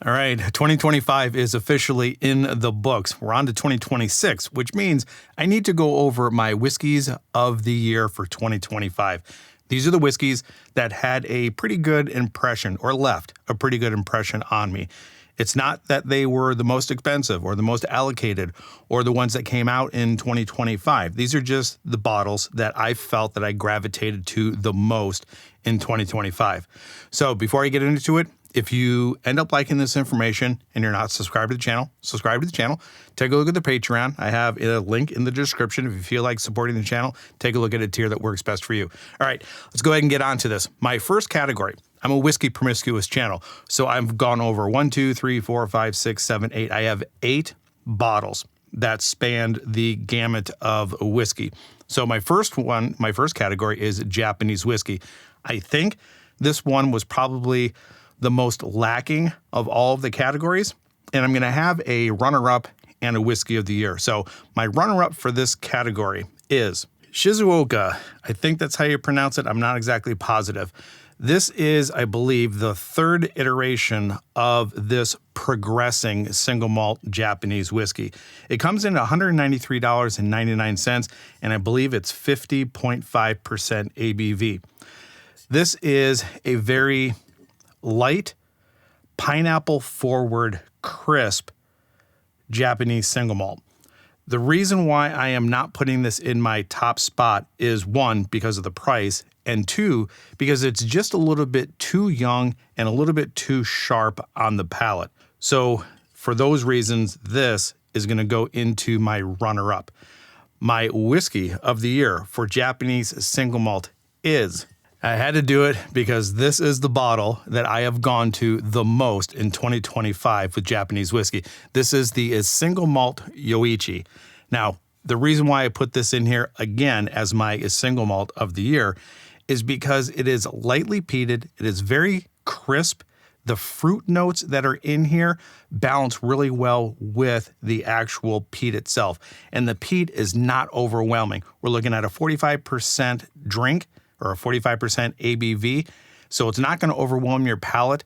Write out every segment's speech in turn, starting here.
All right, 2025 is officially in the books. We're on to 2026, which means I need to go over my whiskeys of the year for 2025. These are the whiskeys that had a pretty good impression or left a pretty good impression on me. It's not that they were the most expensive or the most allocated or the ones that came out in 2025. These are just the bottles that I felt that I gravitated to the most in 2025. So before I get into it, if you end up liking this information and you're not subscribed to the channel, subscribe to the channel. Take a look at the Patreon. I have a link in the description. If you feel like supporting the channel, take a look at a tier that works best for you. All right, let's go ahead and get on to this. My first category, I'm a whiskey promiscuous channel. So I've gone over 1, 2, 3, 4, 5, 6, 7, 8. I have 8 bottles that spanned the gamut of whiskey. So my first category is Japanese whiskey. I think this one was probably the most lacking of all of the categories, and I'm going to have a runner-up and a whiskey of the year. So my runner-up for this category is Shizuoka. I think that's how you pronounce it. I'm not exactly positive. This is, I believe, the third iteration of this progressing single malt Japanese whiskey. It comes in at $193.99, and I believe it's 50.5% ABV. This is a very light, pineapple-forward, crisp Japanese single malt. The reason why I am not putting this in my top spot is 1, because of the price, and 2, because it's just a little bit too young and a little bit too sharp on the palate. So for those reasons, this is going to go into my runner-up. My whiskey of the year for Japanese single malt is, I had to do it because this is the bottle that I have gone to the most in 2025 with Japanese whiskey. This is the single malt Yoichi. Now, the reason why I put this in here again as my single malt of the year is because it is lightly peated. It is very crisp. The fruit notes that are in here balance really well with the actual peat itself. And the peat is not overwhelming. We're looking at a 45% drink, or a 45% ABV, so it's not going to overwhelm your palate.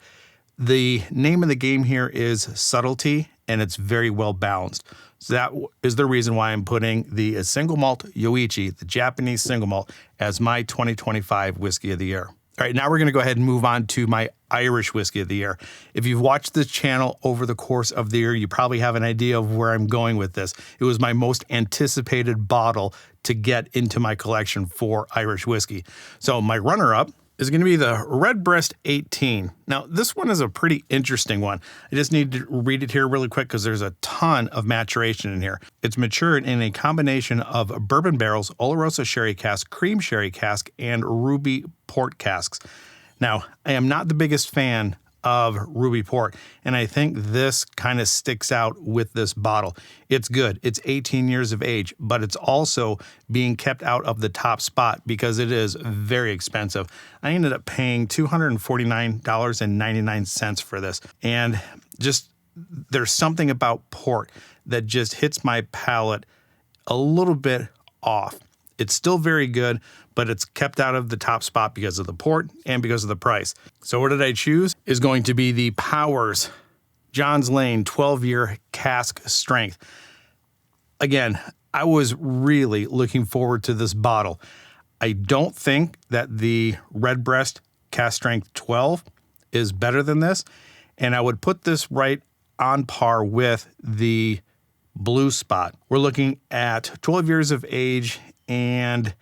The name of the game here is subtlety, and it's very well balanced. So that is the reason why I'm putting the single malt Yoichi, the Japanese single malt, as my 2025 whiskey of the year. All right, now we're going to go ahead and move on to my Irish whiskey of the year. If you've watched this channel over the course of the year, you probably have an idea of where I'm going with this. It was my most anticipated bottle to get into my collection for Irish whiskey. So my runner-up is going to be the Redbreast 18. Now, this one is a pretty interesting one. I just need to read it here really quick because there's a ton of maturation in here. It's matured in a combination of bourbon barrels, Oloroso sherry cask, cream sherry cask, and ruby port casks. Now, I am not the biggest fan of ruby port, and I think this kind of sticks out with this bottle. It's good. It's 18 years of age, but it's also being kept out of the top spot because it is very expensive. I ended up paying $249.99 for this, and just there's something about port that just hits my palate a little bit off. It's still very good, but it's kept out of the top spot because of the port and because of the price. So what did I choose? Is going to be the Powers John's Lane 12-year cask strength. Again, I was really looking forward to this bottle. I don't think that the Redbreast cask strength 12 is better than this, and I would put this right on par with the Blue Spot. We're looking at 12 years of age and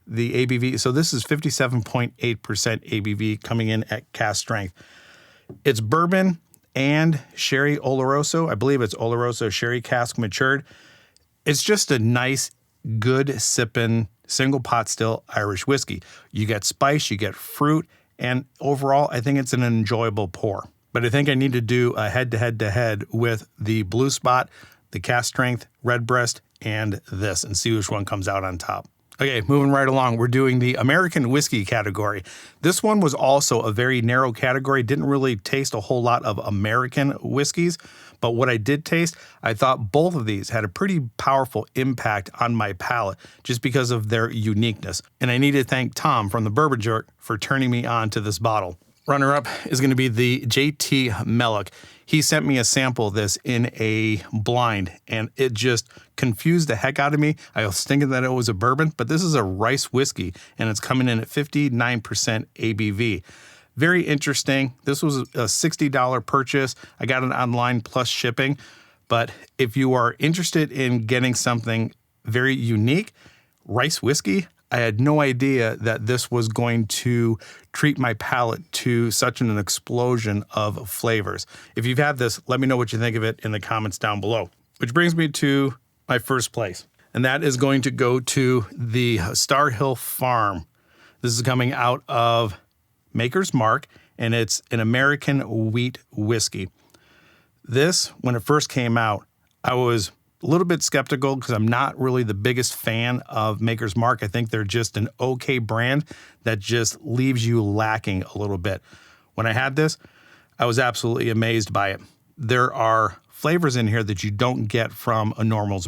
the ABV. So this is 57.8% ABV coming in at cask strength. It's bourbon and sherry Oloroso. I believe it's Oloroso sherry cask matured. It's just a nice, good sipping, single pot still Irish whiskey. You get spice, you get fruit, and overall, I think it's an enjoyable pour. But I think I need to do a head-to-head with the Blue Spot, the cask strength Redbreast, and this, and see which one comes out on top. Okay, moving right along, we're doing the American whiskey category. This one was also a very narrow category, didn't really taste a whole lot of American whiskeys, but what I did taste, I thought both of these had a pretty powerful impact on my palate just because of their uniqueness. And I need to thank Tom from the Bourbon Jerk for turning me on to this bottle. Runner-up is going to be the JT Mellock. He sent me a sample of this in a blind, and it just confused the heck out of me. I was thinking that it was a bourbon, but this is a rice whiskey, and it's coming in at 59% ABV. Very interesting. This was a $60 purchase. I got it online plus shipping. But if you are interested in getting something very unique, rice whiskey, I had no idea that this was going to treat my palate to such an explosion of flavors. If you've had this, let me know what you think of it in the comments down below. Which brings me to my first place, and that is going to go to the Star Hill Farm. This is coming out of Maker's Mark, and it's an American wheat whiskey. This, when it first came out, I was a little bit skeptical because I'm not really the biggest fan of Maker's Mark. I think they're just an okay brand that just leaves you lacking a little bit. When I had this, I was absolutely amazed by it. There are flavors in here that you don't get from a normal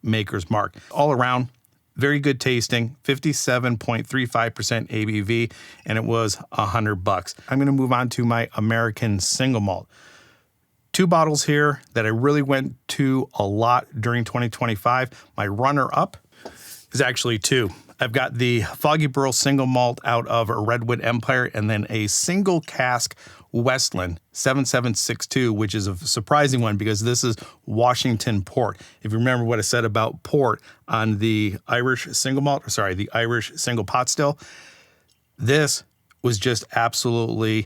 Maker's Mark. All around, very good tasting, 57.35% ABV, and it was $100. I'm going to move on to my American single malt. 2 bottles here that I really went to a lot during 2025. My runner-up is actually 2. I've got the Foggy Burrow single malt out of Redwood Empire, and then a single cask Westland 7762, which is a surprising one because this is Washington port. If you remember what I said about port on the Irish single malt, the Irish single pot still, this was just absolutely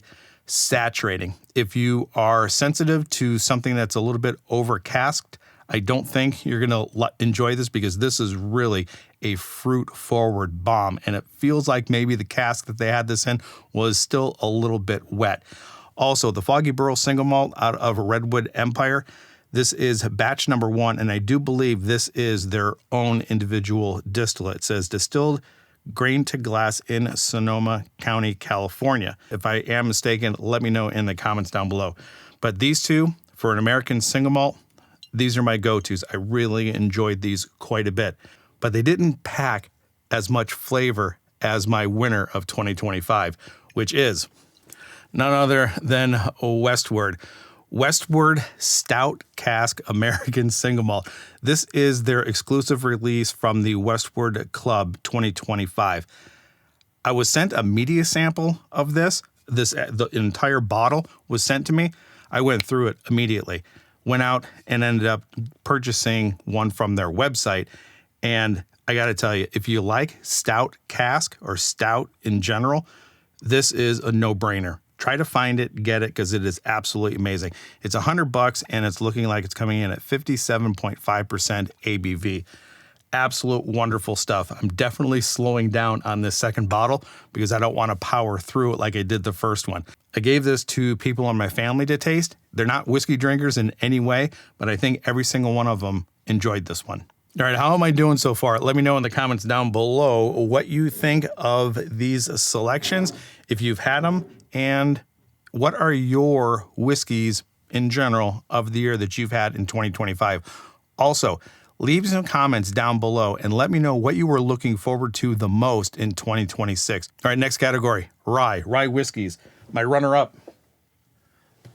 saturating. If you are sensitive to something that's a little bit over casked, I don't think you're going to enjoy this because this is really a fruit-forward bomb, and it feels like maybe the cask that they had this in was still a little bit wet. Also, the Foggy Burrow single malt out of Redwood Empire, this is batch number 1, and I do believe this is their own individual distillate. It says distilled grain to glass in Sonoma County, California. If I am mistaken, let me know in the comments down below. But these two, for an American single malt, these are my go-tos. I really enjoyed these quite a bit. But they didn't pack as much flavor as my winner of 2025, which is none other than Westward. Westward Stout Cask American Single Malt. This is their exclusive release from the Westward Club 2025. I was sent a media sample of this. The entire bottle was sent to me. I went through it immediately. Went out and ended up purchasing one from their website. And I got to tell you, if you like stout cask or stout in general, this is a no-brainer. Try to find it, get it, because it is absolutely amazing. It's $100 and it's looking like it's coming in at 57.5% ABV. Absolute wonderful stuff. I'm definitely slowing down on this second bottle because I don't want to power through it like I did the first one. I gave this to people in my family to taste. They're not whiskey drinkers in any way, but I think every single one of them enjoyed this one. All right, how am I doing so far? Let me know in the comments down below what you think of these selections, if you've had them, and what are your whiskeys in general of the year that you've had in 2025. Also, leave some comments down below and let me know what you were looking forward to the most in 2026. All right, next category, rye whiskeys. My runner-up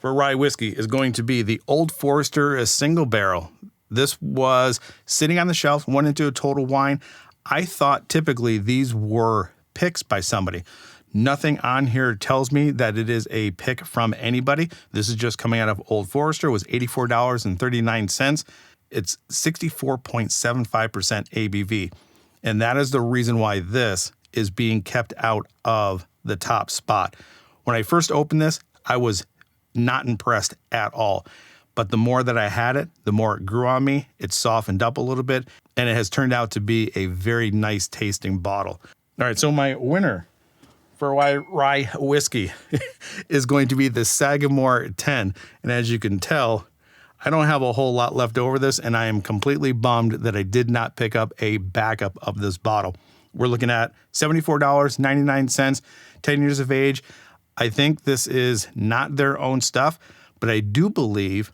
for rye whiskey is going to be the Old Forester Single Barrel. This was sitting on the shelf, went into a Total Wine. I thought typically these were picks by somebody. Nothing on here tells me that it is a pick from anybody. This is just coming out of Old Forester. It was $84.39. It's 64.75% ABV. And that is the reason why this is being kept out of the top spot. When I first opened this, I was not impressed at all. But the more that I had it, the more it grew on me. It softened up a little bit, and it has turned out to be a very nice tasting bottle. All right, so my winner for rye whiskey is going to be the Sagamore 10. And as you can tell, I don't have a whole lot left over this, and I am completely bummed that I did not pick up a backup of this bottle. We're looking at $74.99, 10 years of age. I think this is not their own stuff, but I do believe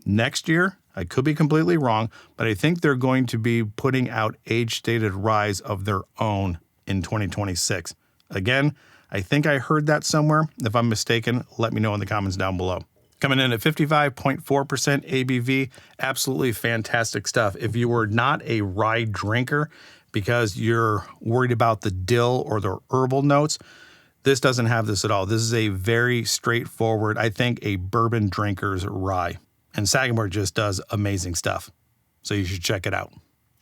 next year, I could be completely wrong, but I think they're going to be putting out age-stated ryes of their own in 2026. Again, I think I heard that somewhere. If I'm mistaken, let me know in the comments down below. Coming in at 55.4% ABV, absolutely fantastic stuff. If you were not a rye drinker because you're worried about the dill or the herbal notes, this doesn't have this at all. This is a very straightforward, I think, a bourbon drinker's rye. And Sagamore just does amazing stuff. So you should check it out.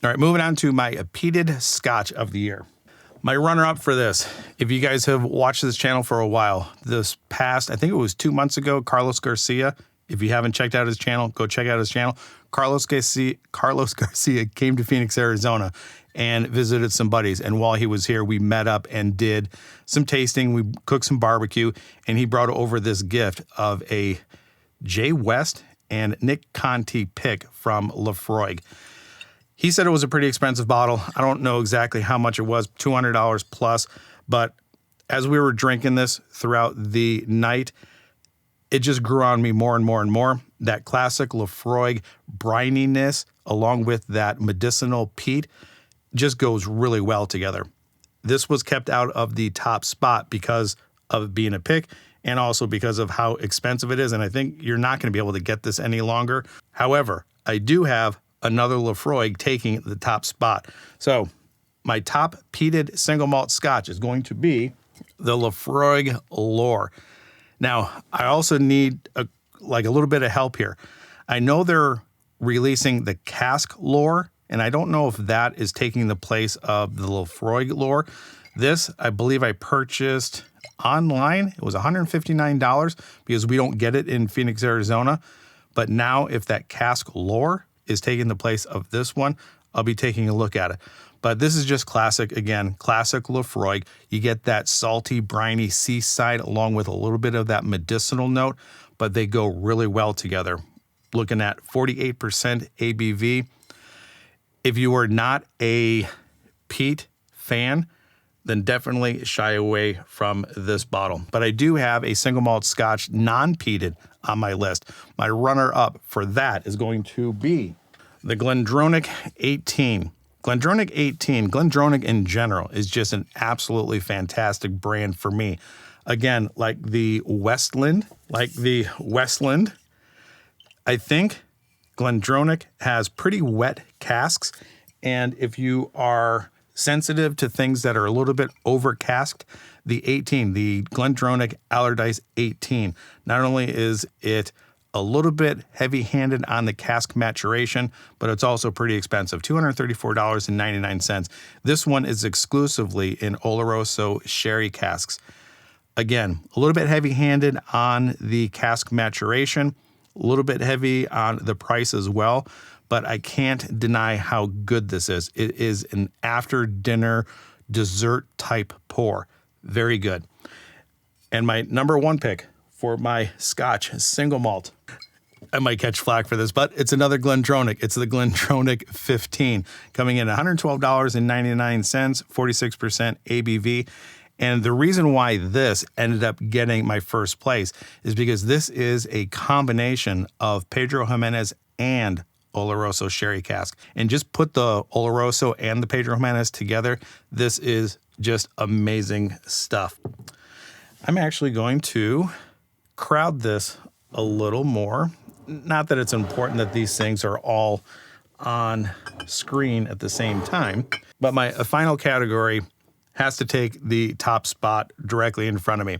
All right, moving on to my peated Scotch of the year. My runner-up for this, if you guys have watched this channel for a while, this past, I think it was 2 months ago, Carlos Garcia. If you haven't checked out his channel, go check out his channel. Carlos Garcia came to Phoenix, Arizona and visited some buddies. And while he was here, we met up and did some tasting. We cooked some barbecue, and he brought over this gift of a Jay West and Nick Conti pick from Lafroig. He said it was a pretty expensive bottle. I don't know exactly how much it was, $200 plus. But as we were drinking this throughout the night, it just grew on me more and more and more. That classic Lafroig brininess, along with that medicinal peat, just goes really well together. This was kept out of the top spot because of it being a pick and also because of how expensive it is. And I think you're not going to be able to get this any longer. However, I do have another Lafroig taking the top spot. So my top peated single malt Scotch is going to be the Lafroig Lore. Now, I also need a little bit of help here. I know they're releasing the cask Lore, and I don't know if that is taking the place of the Lafroig Lore. This, I believe I purchased online. It was $159 because we don't get it in Phoenix, Arizona. But now if that cask Lore is taking the place of this one, I'll be taking a look at it. But this is just classic, again, classic Lafroig. You get that salty, briny seaside along with a little bit of that medicinal note, but they go really well together. Looking at 48% ABV. If you are not a peat fan, then definitely shy away from this bottle. But I do have a single malt Scotch non-peated on my list. My runner-up for that is going to be the GlenDronach 18. GlenDronach 18, GlenDronach in general is just an absolutely fantastic brand for me. Again, like the Westland, I think GlenDronach has pretty wet casks. And if you are sensitive to things that are a little bit over casked, the GlenDronach Allardyce 18, not only is it a little bit heavy-handed on the cask maturation, but it's also pretty expensive, $234.99. This one is exclusively in Oloroso sherry casks. Again, a little bit heavy-handed on the cask maturation, a little bit heavy on the price as well, but I can't deny how good this is. It is an after-dinner dessert type pour. Very good. And my number one pick for my Scotch single malt, I might catch flack for this, but it's another GlenDronach. It's the GlenDronach 15, coming in at $112.99, 46% ABV. And the reason why this ended up getting my first place is because this is a combination of Pedro Jimenez and Oloroso sherry cask. And just put the Oloroso and the Pedro Jimenez together, this is just amazing stuff. I'm actually going to crowd this a little more. Not that it's important that these things are all on screen at the same time, but my final category has to take the top spot directly in front of me.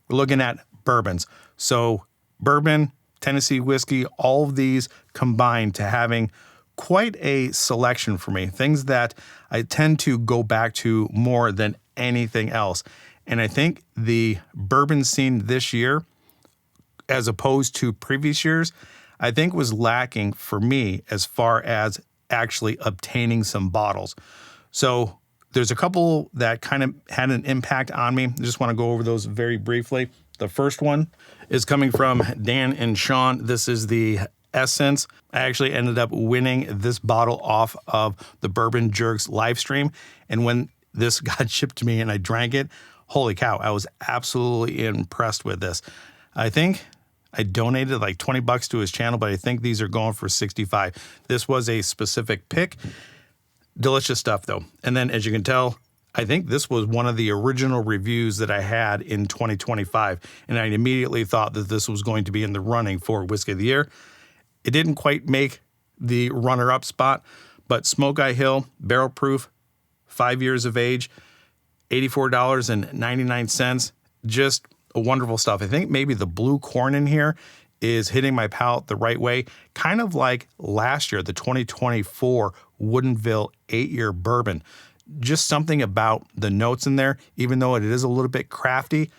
We're looking at bourbons. So bourbon, Tennessee whiskey, all of these combined to having quite a selection for me. Things that I tend to go back to more than anything else. And I think the bourbon scene this year, as opposed to previous years, I think was lacking for me as far as actually obtaining some bottles. So there's a couple that kind of had an impact on me. I just want to go over those very briefly. The first one is coming from Dan and Sean. This is the Essence. I actually ended up winning this bottle off of the Bourbon Jerks live stream. And when this got shipped to me and I drank it, holy cow, I was absolutely impressed with this. I think I donated like $20 to his channel, but I think these are going for $65. This was a specific pick. Delicious stuff though. And then as you can tell, I think this was one of the original reviews that I had in 2025, and I immediately thought that this was going to be in the running for Whiskey of the Year. It didn't quite make the runner-up spot, but Smoke Eye Hill, barrel proof, 5 years of age, $84.99, just wonderful stuff. I think maybe the blue corn in here is hitting my palate the right way, kind of like last year, the 2024 Woodinville 8-year bourbon. Just something about the notes in there, even though it is a little bit crafty,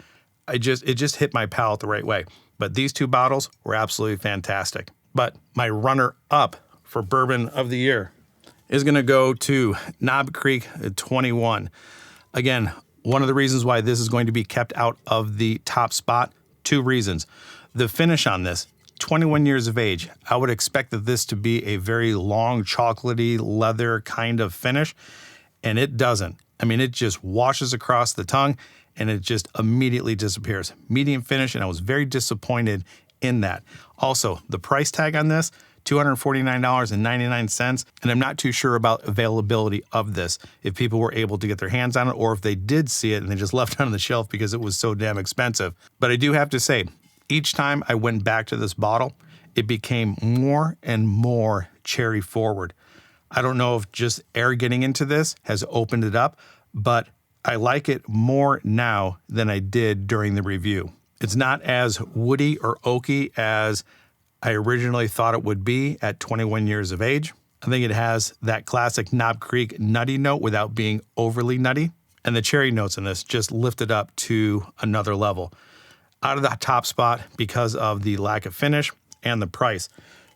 it just hit my palate the right way. But these two bottles were absolutely fantastic. But my runner-up for Bourbon of the Year is going to go to Knob Creek 21. Again, one of the reasons why this is going to be kept out of the top spot, 2 reasons. The finish on this, 21 years of age. I would expect that this to be a very long, chocolatey, leather kind of finish, and it doesn't. I mean, it just washes across the tongue, and it just immediately disappears. Medium finish, and I was very disappointed in that. Also, the price tag on this, $249.99, and I'm not too sure about availability of this, if people were able to get their hands on it, or if they did see it and they just left it on the shelf because it was so damn expensive. But I do have to say, each time I went back to this bottle, it became more and more cherry forward. I don't know if just air getting into this has opened it up, but I like it more now than I did during the review. It's not as woody or oaky as I originally thought it would be at 21 years of age. I think it has that classic Knob Creek nutty note without being overly nutty. And the cherry notes in this just lift it up to another level. Out of the top spot because of the lack of finish and the price.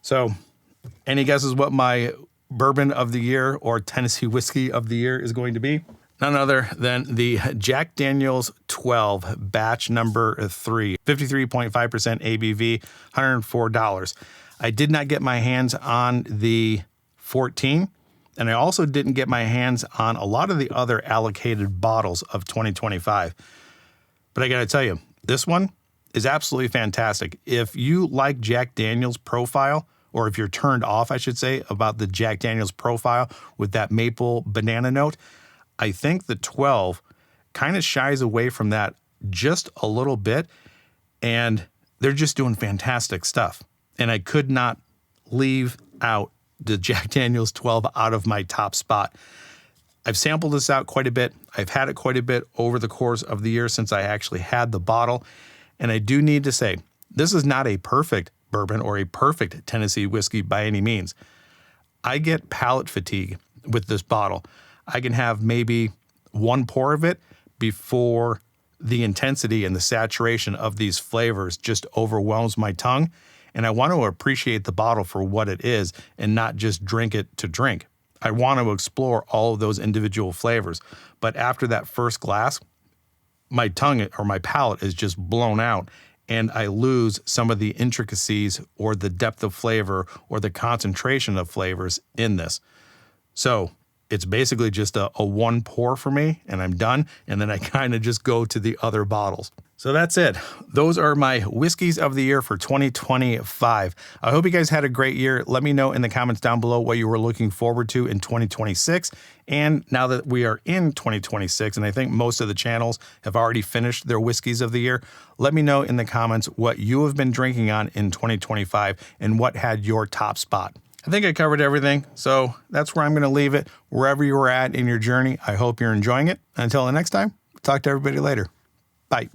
So, any guesses what my Bourbon of the Year or Tennessee Whiskey of the Year is going to be? None other than the Jack Daniel's 12 batch number 3, 53.5% ABV, $104. I did not get my hands on the 14, and I also didn't get my hands on a lot of the other allocated bottles of 2025. But I gotta tell you, this one is absolutely fantastic. If you like Jack Daniel's profile, or if you're turned off, I should say, about the Jack Daniel's profile with that maple banana note, I think the 12 kind of shies away from that just a little bit, and they're just doing fantastic stuff. And I could not leave out the Jack Daniel's 12 out of my top spot. I've sampled this out quite a bit. I've had it quite a bit over the course of the year since I actually had the bottle. And I do need to say, this is not a perfect bourbon or a perfect Tennessee whiskey by any means. I get palate fatigue with this bottle. I can have maybe 1 pour of it before the intensity and the saturation of these flavors just overwhelms my tongue. And I want to appreciate the bottle for what it is and not just drink it to drink. I want to explore all of those individual flavors. But after that first glass, my tongue or my palate is just blown out, and I lose some of the intricacies or the depth of flavor or the concentration of flavors in this. So it's basically just a 1 pour for me, and I'm done, and then I kind of just go to the other bottles. So that's it. Those are my whiskeys of the year for 2025. I hope you guys had a great year. Let me know in the comments down below what you were looking forward to in 2026. And now that we are in 2026, and I think most of the channels have already finished their whiskeys of the year, let me know in the comments what you have been drinking on in 2025 and what had your top spot. I think I covered everything, so that's where I'm going to leave it. Wherever you were at in your journey, I hope you're enjoying it. Until the next time, talk to everybody later. Bye.